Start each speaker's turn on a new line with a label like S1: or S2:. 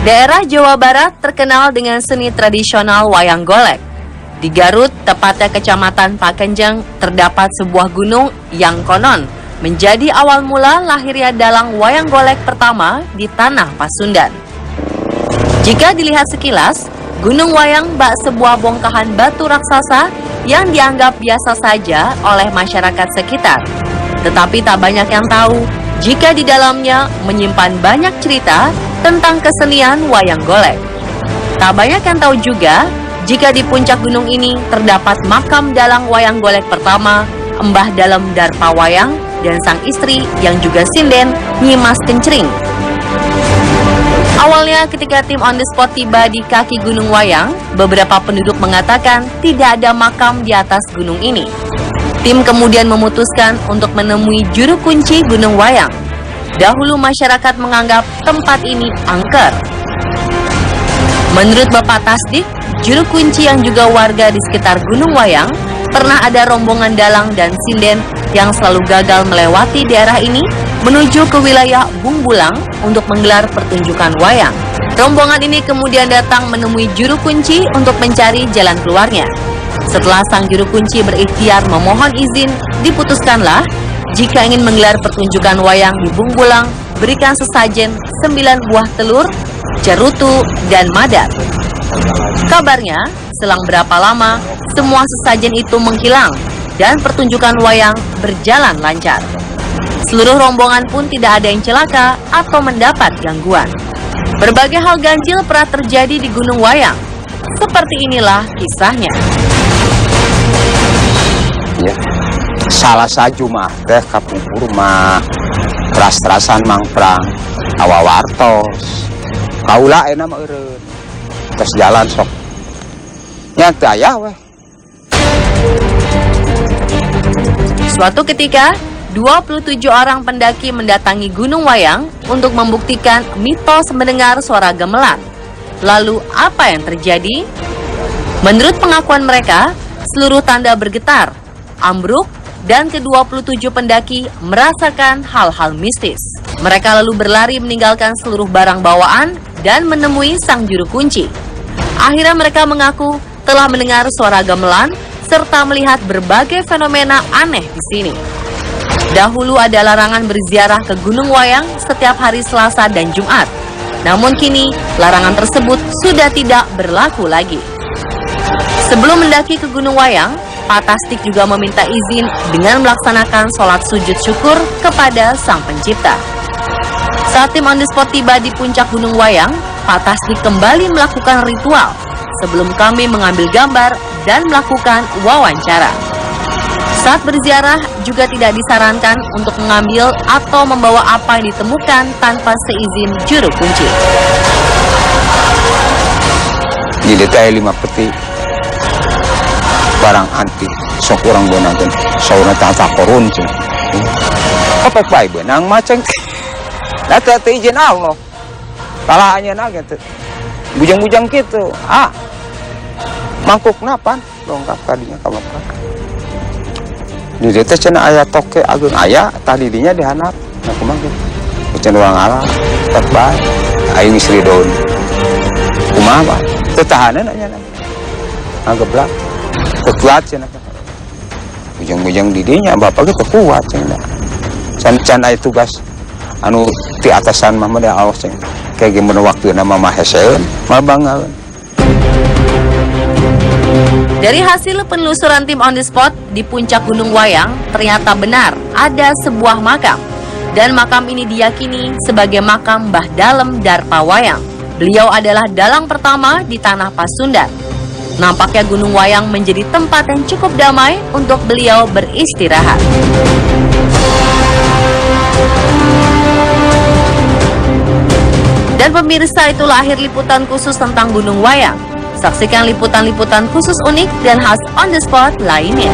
S1: Daerah Jawa Barat terkenal dengan seni tradisional wayang golek. Di Garut, tepatnya Kecamatan Pakenjeng, terdapat sebuah gunung yang konon menjadi awal mula lahirnya dalang wayang golek pertama di tanah Pasundan. Jika dilihat sekilas, Gunung Wayang bak sebuah bongkahan batu raksasa yang dianggap biasa saja oleh masyarakat sekitar. Tetapi tak banyak yang tahu jika di dalamnya menyimpan banyak cerita tentang kesenian wayang golek. Tak banyak yang tahu juga jika di puncak gunung ini terdapat makam dalang wayang golek pertama, Mbah Dalem Darpa Wayang dan sang istri yang juga sinden Nyimas Kencring. Awalnya ketika tim on the spot tiba di kaki Gunung Wayang, beberapa penduduk mengatakan tidak ada makam di atas gunung ini. Tim kemudian memutuskan untuk menemui juru kunci Gunung Wayang. Dahulu masyarakat menganggap tempat ini angker. Menurut Bapak Tasdik, juru kunci yang juga warga di sekitar Gunung Wayang, pernah ada rombongan dalang dan sinden yang selalu gagal melewati daerah ini menuju ke wilayah Bungbulang untuk menggelar pertunjukan wayang. Rombongan ini kemudian datang menemui juru kunci untuk mencari jalan keluarnya. Setelah sang juru kunci berikhtiar memohon izin, diputuskanlah jika ingin menggelar pertunjukan wayang di Bungbulang, berikan sesajen 9 buah telur, cerutu, dan madar. Kabarnya, selang berapa lama, semua sesajen itu menghilang dan pertunjukan wayang berjalan lancar. Seluruh rombongan pun tidak ada yang celaka atau mendapat gangguan. Berbagai hal ganjil pernah terjadi di Gunung Wayang. Seperti inilah kisahnya.
S2: Ya, salah saju mah teh kapungkur mah teras-terasan mangprang awawartos. Kaula enak mah eureun. Terus jalan sok. Nya teu aya weh.
S1: Suatu ketika, 27 orang pendaki mendatangi Gunung Wayang untuk membuktikan mitos mendengar suara gamelan. Lalu apa yang terjadi? Menurut pengakuan mereka, seluruh tanda bergetar, ambruk, dan ke-27 pendaki merasakan hal-hal mistis. Mereka lalu berlari meninggalkan seluruh barang bawaan dan menemui sang juru kunci. Akhirnya mereka mengaku telah mendengar suara gamelan serta melihat berbagai fenomena aneh di sini. Dahulu ada larangan berziarah ke Gunung Wayang setiap hari Selasa dan Jumat. Namun kini, larangan tersebut sudah tidak berlaku lagi. Sebelum mendaki ke Gunung Wayang, Pak Tasdik juga meminta izin dengan melaksanakan sholat sujud syukur kepada Sang Pencipta. Saat tim on the spot tiba di puncak Gunung Wayang, Pak Tasdik kembali melakukan ritual sebelum kami mengambil gambar dan melakukan wawancara. Saat berziarah juga tidak disarankan untuk mengambil atau membawa apa yang ditemukan tanpa seizin juru kunci.
S2: Di detail 5 peti barang antik sok urang beunangkeun sauna tata korun cenah. Apa bae beunang maceng. Da teu izin Allah. Kalah anjeunna gitu. Bujang-bujang kitu. Mangkukna pan dongkap kadinya ka bapak. Di teh cenah aya toke ageung aya tadi dinya dihanap. Nah kumaha kitu. Cenah urang alam tek bae. Aing istri daun. Kumaha bae. Teu tahanan nya. Ngageblak. Teu kuat cenah. Bujang-bujang di dinya bapak ge teu kuat cenah. Can aya tugas anu ti atasan mah mah Allah cenah. Kayak gimana waktunya mah heseun, mah bangaeun.
S1: Dari hasil penelusuran tim on the spot di puncak Gunung Wayang, ternyata benar ada sebuah makam. Dan makam ini diyakini sebagai makam Mbah Dalem Darpa Wayang. Beliau adalah dalang pertama di tanah Pasundan. Nampaknya Gunung Wayang menjadi tempat yang cukup damai untuk beliau beristirahat. Dan pemirsa, itulah akhir liputan khusus tentang Gunung Wayang. Saksikan liputan-liputan khusus unik dan khas on the spot lainnya.